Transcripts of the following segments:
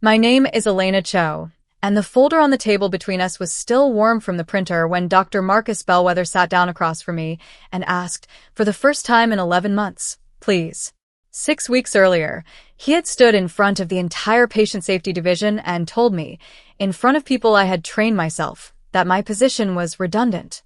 My name is Elena Cho, and the folder on the table between us was still warm from the printer when Dr. Marcus Bellweather sat down across from me and asked, for the first time in 11 months, please. 6 weeks earlier, he had stood in front of the entire patient safety division and told me, in front of people I had trained myself, that my position was redundant.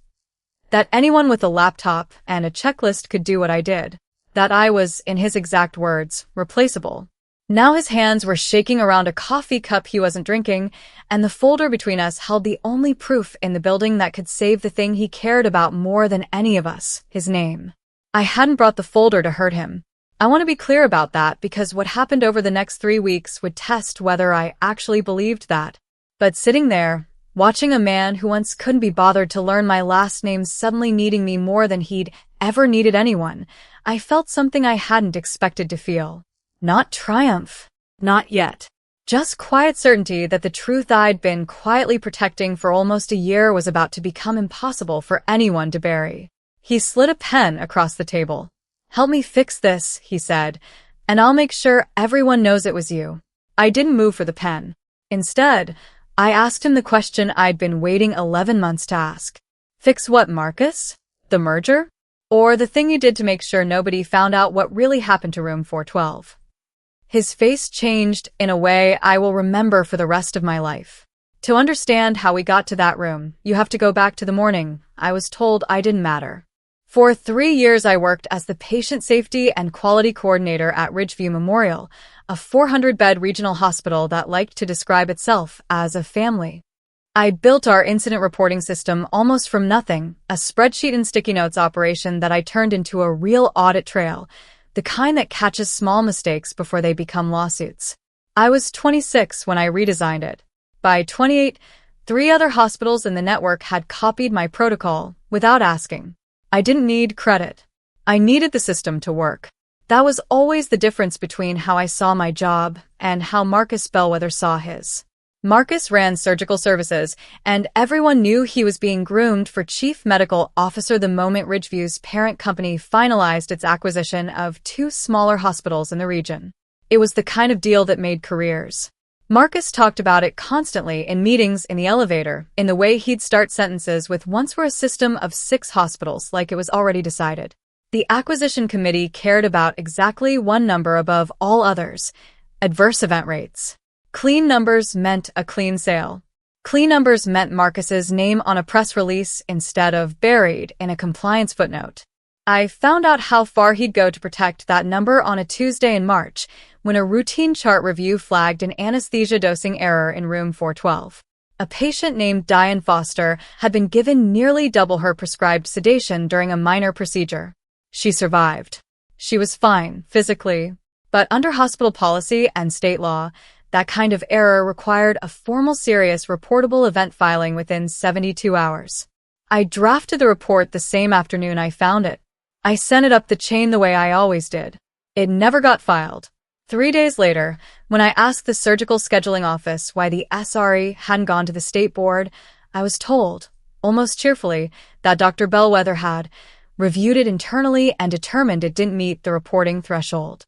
That anyone with a laptop and a checklist could do what I did. That I was, in his exact words, replaceable. Now his hands were shaking around a coffee cup he wasn't drinking, and the folder between us held the only proof in the building that could save the thing he cared about more than any of us, his name. I hadn't brought the folder to hurt him. I want to be clear about that because what happened over the next 3 weeks would test whether I actually believed that. But sitting there, watching a man who once couldn't be bothered to learn my last name suddenly needing me more than he'd ever needed anyone, I felt something I hadn't expected to feel. Not triumph. Not yet. Just quiet certainty that the truth I'd been quietly protecting for almost a year was about to become impossible for anyone to bury. He slid a pen across the table. "Help me fix this," he said, "and I'll make sure everyone knows it was you." I didn't move for the pen. Instead, I asked him the question I'd been waiting 11 months to ask. "Fix what, Marcus? The merger? Or the thing you did to make sure nobody found out what really happened to room 412? His face changed in a way I will remember for the rest of my life. To understand how we got to that room, you have to go back to the morning I was told I didn't matter. For 3 years I worked as the patient safety and quality coordinator at Ridgeview Memorial, a 400-bed regional hospital that liked to describe itself as a family. I built our incident reporting system almost from nothing, a spreadsheet and sticky notes operation that I turned into a real audit trail, the kind that catches small mistakes before they become lawsuits. I was 26 when I redesigned it. By 28, 3 other hospitals in the network had copied my protocol without asking. I didn't need credit. I needed the system to work. That was always the difference between how I saw my job and how Marcus Bellweather saw his. Marcus ran surgical services, and everyone knew he was being groomed for chief medical officer the moment Ridgeview's parent company finalized its acquisition of 2 smaller hospitals in the region. It was the kind of deal that made careers. Marcus talked about it constantly in meetings in the elevator, in the way he'd start sentences with "once we're a system of 6 hospitals," like it was already decided. The acquisition committee cared about exactly one number above all others: adverse event rates. Clean numbers meant a clean sale. Clean numbers meant Marcus's name on a press release instead of buried in a compliance footnote. I found out how far he'd go to protect that number on a Tuesday in March, when a routine chart review flagged an anesthesia dosing error in room 412. A patient named Diane Foster had been given nearly double her prescribed sedation during a minor procedure. She survived. She was fine, physically. But under hospital policy and state law, that kind of error required a formal serious reportable event filing within 72 hours. I drafted the report the same afternoon I found it. I sent it up the chain the way I always did. It never got filed. 3 days later, when I asked the surgical scheduling office why the SRE hadn't gone to the state board, I was told, almost cheerfully, that Dr. Bellweather had reviewed it internally and determined it didn't meet the reporting threshold.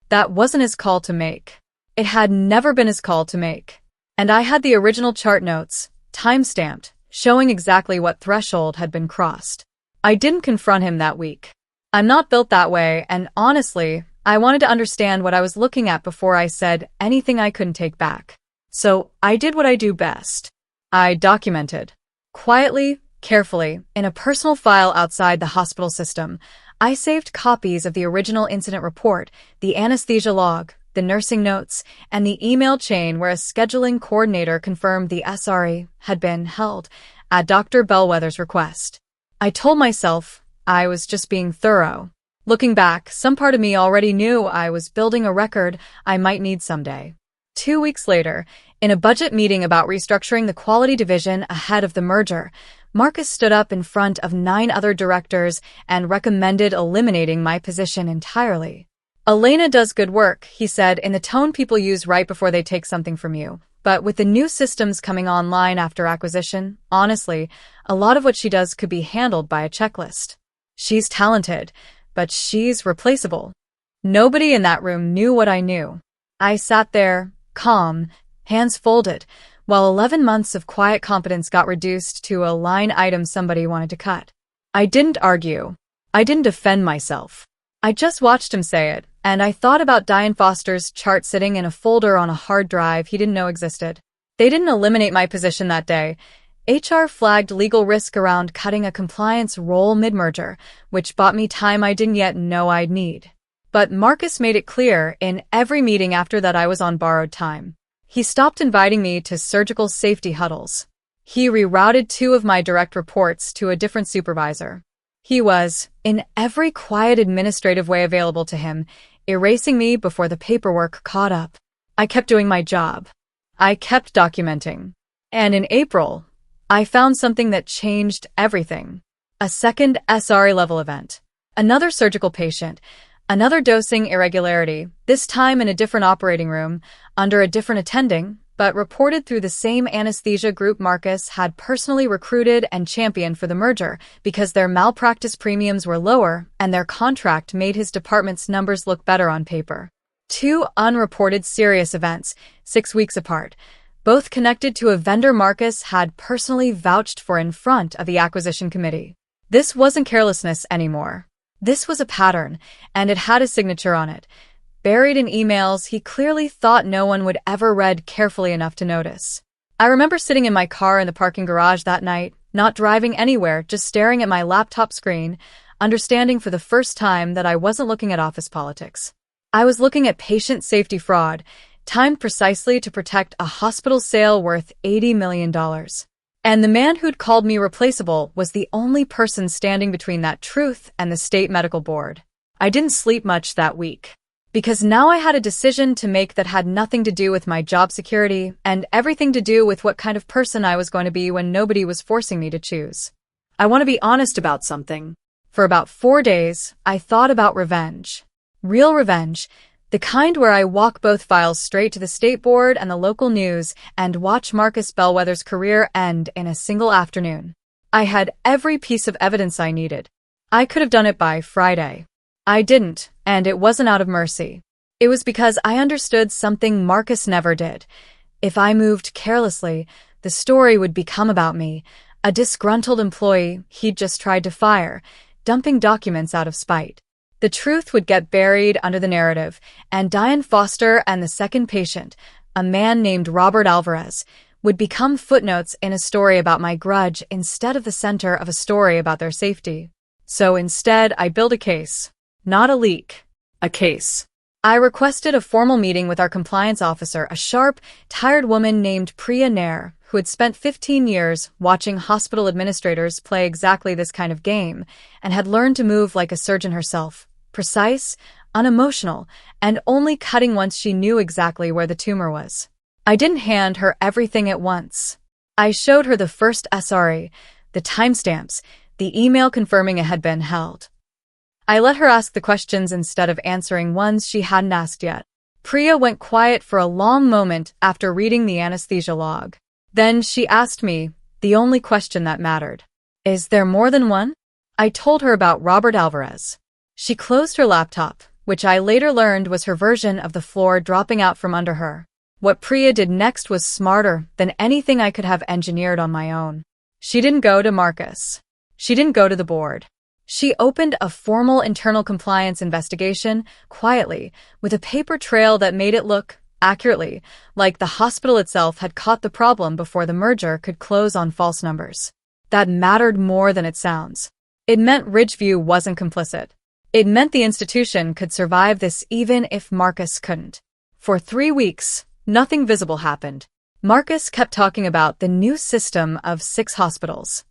That wasn't his call to make. It had never been his call to make. And I had the original chart notes, time-stamped, showing exactly what threshold had been crossed. I didn't confront him that week. I'm not built that way, and honestly, I wanted to understand what I was looking at before I said anything I couldn't take back. So I did what I do best. I documented. Quietly, carefully, in a personal file outside the hospital system, I saved copies of the original incident report, the anesthesia log, the nursing notes, and the email chain where a scheduling coordinator confirmed the SRE had been held at Dr. Bellweather's request. I told myself I was just being thorough. Looking back, some part of me already knew I was building a record I might need someday. 2 weeks later, in a budget meeting about restructuring the quality division ahead of the merger, Marcus stood up in front of 9 other directors and recommended eliminating my position entirely. "Elena does good work," he said in the tone people use right before they take something from you. "But with the new systems coming online after acquisition, honestly, a lot of what she does could be handled by a checklist. She's talented, but she's replaceable." Nobody in that room knew what I knew. I sat there, calm, hands folded, while 11 months of quiet competence got reduced to a line item somebody wanted to cut. I didn't argue. I didn't defend myself. I just watched him say it, and I thought about Diane Foster's chart sitting in a folder on a hard drive he didn't know existed. They didn't eliminate my position that day. HR flagged legal risk around cutting a compliance role mid-merger, which bought me time I didn't yet know I'd need. But Marcus made it clear in every meeting after that I was on borrowed time. He stopped inviting me to surgical safety huddles. He rerouted 2 of my direct reports to a different supervisor. He was, in every quiet administrative way available to him, erasing me before the paperwork caught up. I kept doing my job. I kept documenting. And in April, I found something that changed everything. A second SRE level event. Another surgical patient. Another dosing irregularity, this time in a different operating room, under a different attending, but reported through the same anesthesia group Marcus had personally recruited and championed for the merger because their malpractice premiums were lower and their contract made his department's numbers look better on paper. 2 unreported serious events, 6 weeks apart, both connected to a vendor Marcus had personally vouched for in front of the acquisition committee. This wasn't carelessness anymore. This was a pattern, and it had a signature on it. Buried in emails he clearly thought no one would ever read carefully enough to notice. I remember sitting in my car in the parking garage that night, not driving anywhere, just staring at my laptop screen, understanding for the first time that I wasn't looking at office politics. I was looking at patient safety fraud, timed precisely to protect a hospital sale worth $80 million. And the man who'd called me replaceable was the only person standing between that truth and the state medical board. I didn't sleep much that week, because now I had a decision to make that had nothing to do with my job security and everything to do with what kind of person I was going to be when nobody was forcing me to choose. I want to be honest about something. For about 4 days, I thought about revenge. Real revenge. The kind where I walk both files straight to the state board and the local news and watch Marcus Bellweather's career end in a single afternoon. I had every piece of evidence I needed. I could have done it by Friday. I didn't, and it wasn't out of mercy. It was because I understood something Marcus never did. If I moved carelessly, the story would become about me, a disgruntled employee he'd just tried to fire, dumping documents out of spite. The truth would get buried under the narrative, and Diane Foster and the second patient, a man named Robert Alvarez, would become footnotes in a story about my grudge instead of the center of a story about their safety. So instead, I built a case. Not a leak. A case. I requested a formal meeting with our compliance officer, a sharp, tired woman named Priya Nair, who had spent 15 years watching hospital administrators play exactly this kind of game and had learned to move like a surgeon herself. Precise, unemotional, and only cutting once she knew exactly where the tumor was. I didn't hand her everything at once. I showed her the first SRE, the timestamps, the email confirming it had been held. I let her ask the questions instead of answering ones she hadn't asked yet. Priya went quiet for a long moment after reading the anesthesia log. Then she asked me, the only question that mattered. Is there more than one? I told her about Robert Alvarez. She closed her laptop, which I later learned was her version of the floor dropping out from under her. What Priya did next was smarter than anything I could have engineered on my own. She didn't go to Marcus. She didn't go to the board. She opened a formal internal compliance investigation, quietly, with a paper trail that made it look, accurately, like the hospital itself had caught the problem before the merger could close on false numbers. That mattered more than it sounds. It meant Ridgeview wasn't complicit. It meant the institution could survive this even if Marcus couldn't. For 3 weeks, nothing visible happened. Marcus kept talking about the new system of 6 hospitals.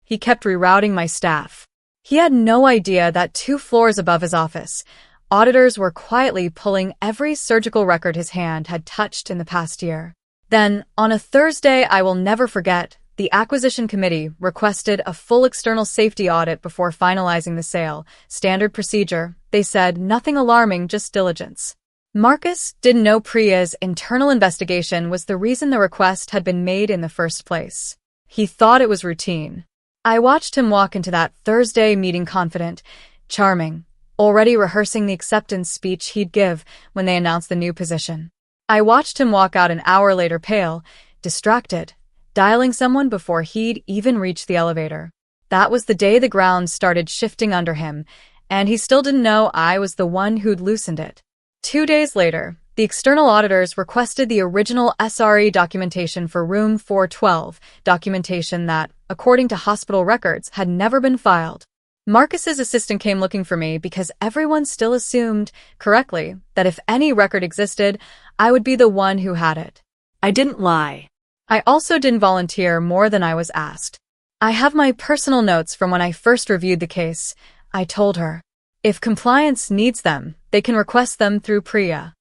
He kept rerouting my staff. He had no idea that 2 floors above his office, auditors were quietly pulling every surgical record his hand had touched in the past year. Then, on a Thursday I will never forget, the acquisition committee requested a full external safety audit before finalizing the sale. Standard procedure, they said, nothing alarming, just diligence. Marcus didn't know Priya's internal investigation was the reason the request had been made in the first place. He thought it was routine. I watched him walk into that Thursday meeting confident, charming, already rehearsing the acceptance speech he'd give when they announced the new position. I watched him walk out an hour later pale, distracted, dialing someone before he'd even reached the elevator. That was the day the ground started shifting under him, and he still didn't know I was the one who'd loosened it. 2 days later, the external auditors requested the original SRE documentation for room 412, documentation that, according to hospital records, had never been filed. Marcus's assistant came looking for me because everyone still assumed, correctly, that if any record existed, I would be the one who had it. I didn't lie. I also didn't volunteer more than I was asked. I have my personal notes from when I first reviewed the case, I told her. If compliance needs them, they can request them through PRIA.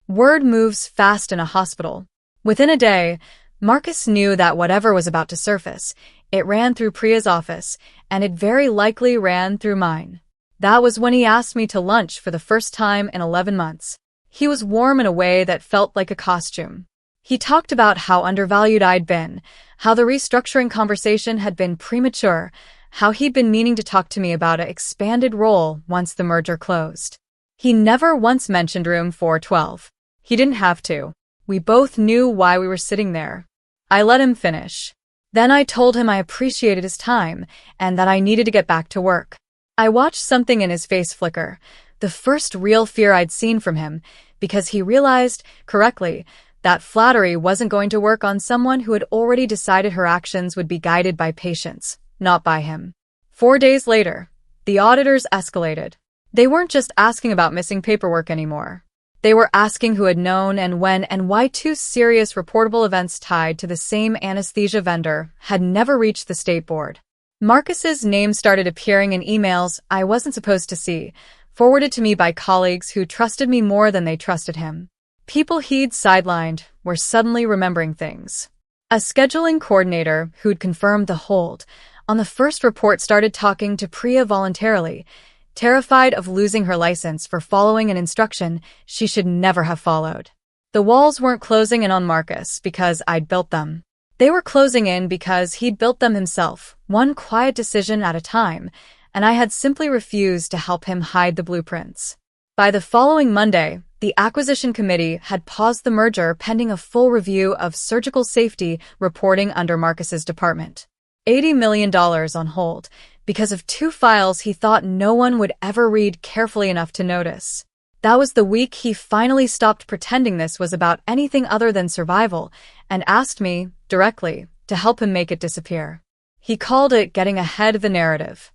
Word moves fast in a hospital. Within a day, Marcus knew that whatever was about to surface, it ran through Priya's office, and it very likely ran through mine. That was when he asked me to lunch for the first time in 11 months. He was warm in a way that felt like a costume. He talked about how undervalued I'd been, how the restructuring conversation had been premature, how he'd been meaning to talk to me about an expanded role once the merger closed. He never once mentioned room 412. He didn't have to. We both knew why we were sitting there. I let him finish. Then I told him I appreciated his time and that I needed to get back to work. I watched something in his face flicker, the first real fear I'd seen from him, because he realized, correctly, that flattery wasn't going to work on someone who had already decided her actions would be guided by patience, not by him. 4 days later, the auditors escalated. They weren't just asking about missing paperwork anymore. They were asking who had known and when and why 2 serious reportable events tied to the same anesthesia vendor had never reached the state board. Marcus's name started appearing in emails I wasn't supposed to see, forwarded to me by colleagues who trusted me more than they trusted him. People he'd sidelined were suddenly remembering things. A scheduling coordinator who'd confirmed the hold on the first report started talking to Priya voluntarily, terrified of losing her license for following an instruction she should never have followed. The walls weren't closing in on Marcus because I'd built them. They were closing in because he'd built them himself, one quiet decision at a time, and I had simply refused to help him hide the blueprints. By the following Monday, the acquisition committee had paused the merger pending a full review of surgical safety reporting under Marcus's department. $80 million on hold, because of 2 files he thought no one would ever read carefully enough to notice. That was the week he finally stopped pretending this was about anything other than survival and asked me, directly, to help him make it disappear. He called it getting ahead of the narrative.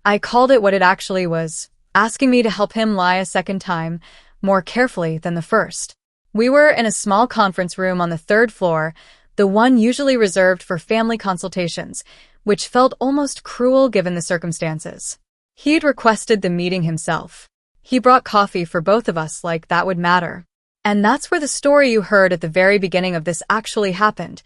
I called it what it actually was, asking me to help him lie a second time, more carefully than the first. We were in a small conference room on the 3rd floor, the one usually reserved for family consultations, which felt almost cruel given the circumstances. He'd requested the meeting himself. He brought coffee for both of us like that would matter. And that's where the story you heard at the very beginning of this actually happened.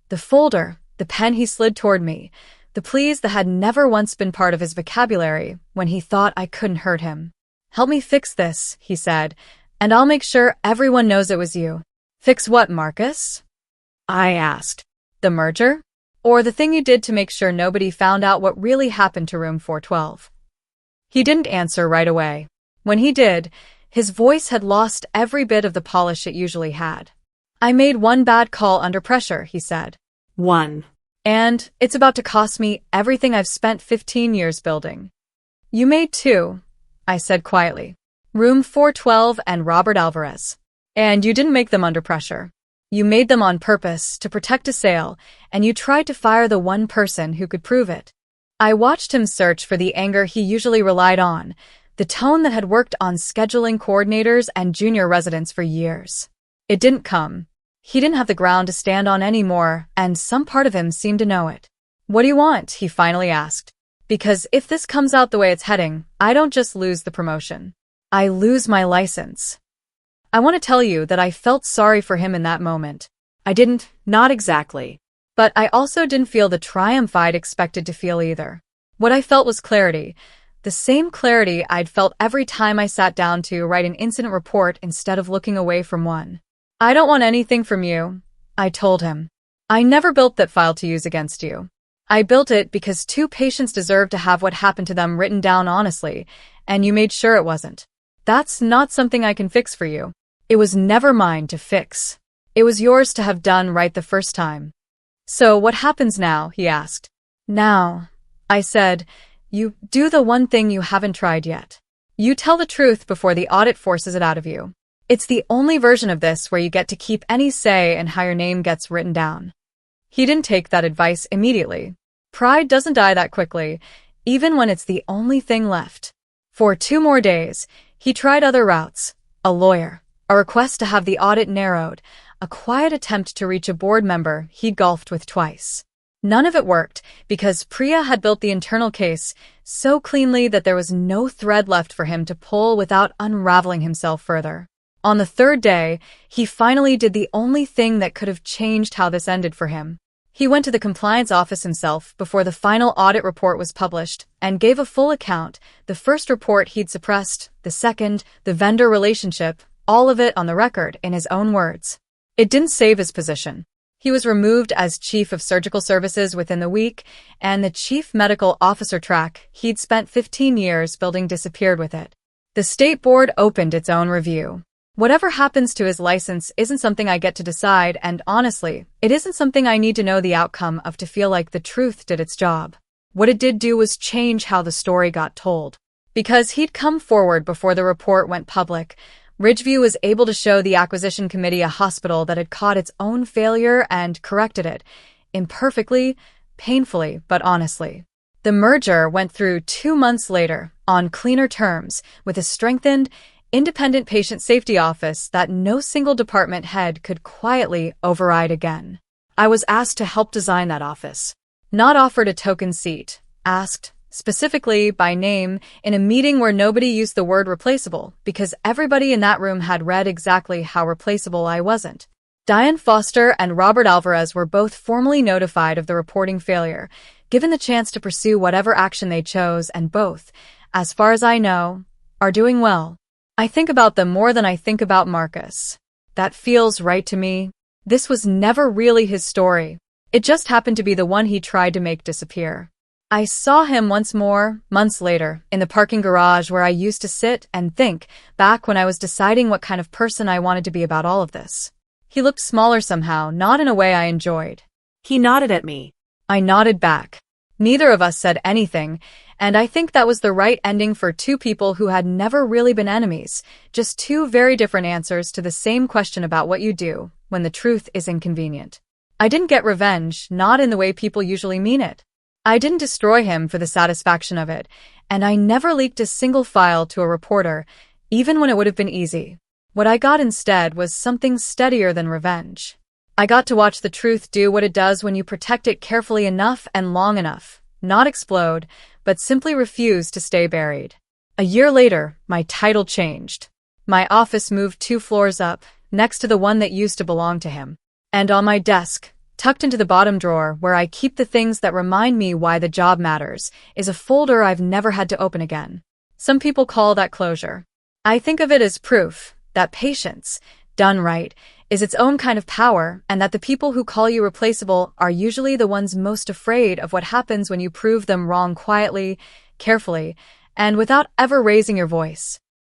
The folder, the pen he slid toward me, the pleas that had never once been part of his vocabulary when he thought I couldn't hurt him. "Help me fix this," he said, "and I'll make sure everyone knows it was you." "Fix what, Marcus?" I asked. "The merger? Or the thing you did to make sure nobody found out what really happened to room 412? He didn't answer right away. When he did, his voice had lost every bit of the polish it usually had. "I made one bad call under pressure," he said. "One. And it's about to cost me everything I've spent 15 years building." "You made 2, I said quietly. "Room 412 and Robert Alvarez. And you didn't make them under pressure. You made them on purpose to protect a sale, and you tried to fire the one person who could prove it." I watched him search for the anger he usually relied on, the tone that had worked on scheduling coordinators and junior residents for years. It didn't come. He didn't have the ground to stand on anymore, and some part of him seemed to know it. "What do you want?" he finally asked. "Because if this comes out the way it's heading, I don't just lose the promotion. I lose my license." I want to tell you that I felt sorry for him in that moment. I didn't, not exactly. But I also didn't feel the triumph I'd expected to feel either. What I felt was clarity. The same clarity I'd felt every time I sat down to write an incident report instead of looking away from one. "I don't want anything from you," I told him. "I never built that file to use against you. I built it because 2 patients deserve to have what happened to them written down honestly, and you made sure it wasn't. That's not something I can fix for you. It was never mine to fix. It was yours to have done right the first time. So what happens now? He asked. Now, I said, you do the one thing you haven't tried yet. You tell the truth before the audit forces it out of you. It's the only version of this where you get to keep any say in how your name gets written down. He didn't take that advice immediately. Pride doesn't die that quickly, even when it's the only thing left. For 2 more days, he tried other routes: a lawyer, a request to have the audit narrowed, a quiet attempt to reach a board member he'd golfed with twice. None of it worked because Priya had built the internal case so cleanly that there was no thread left for him to pull without unraveling himself further. On the 3rd day, he finally did the only thing that could have changed how this ended for him. He went to the compliance office himself before the final audit report was published and gave a full account: the first report he'd suppressed, the second, the vendor relationship, all of it on the record in his own words. It didn't save his position. He was removed as Chief of Surgical Services within the week, and the Chief Medical Officer track he'd spent 15 years building disappeared with it. The state board opened its own review. Whatever happens to his license isn't something I get to decide, and honestly, it isn't something I need to know the outcome of to feel like the truth did its job. What it did do was change how the story got told. Because he'd come forward before the report went public, Ridgeview was able to show the acquisition committee a hospital that had caught its own failure and corrected it, imperfectly, painfully, but honestly. The merger went through 2 months later, on cleaner terms, with a strengthened, independent patient safety office that no single department head could quietly override again. I was asked to help design that office. Not offered a token seat, asked, specifically by name, in a meeting where nobody used the word replaceable because everybody in that room had read exactly how replaceable I wasn't. Diane Foster and Robert Alvarez were both formally notified of the reporting failure, given the chance to pursue whatever action they chose, and both, as far as I know, are doing well. I think about them more than I think about Marcus. That feels right to me. This was never really his story. It just happened to be the one he tried to make disappear. I saw him once more, months later, in the parking garage where I used to sit and think, back when I was deciding what kind of person I wanted to be about all of this. He looked smaller somehow, not in a way I enjoyed. He nodded at me. I nodded back. Neither of us said anything, and I think that was the right ending for 2 people who had never really been enemies, just 2 very different answers to the same question about what you do when the truth is inconvenient. I didn't get revenge, not in the way people usually mean it. I didn't destroy him for the satisfaction of it, and I never leaked a single file to a reporter, even when it would have been easy. What I got instead was something steadier than revenge. I got to watch the truth do what it does when you protect it carefully enough and long enough, not explode, but simply refuse to stay buried. A year later, my title changed. My office moved 2 floors up, next to the one that used to belong to him. And on my desk, tucked into the bottom drawer where I keep the things that remind me why the job matters, is a folder I've never had to open again. Some people call that closure. I think of it as proof that patience, done right, is its own kind of power, and that the people who call you replaceable are usually the ones most afraid of what happens when you prove them wrong quietly, carefully, and without ever raising your voice.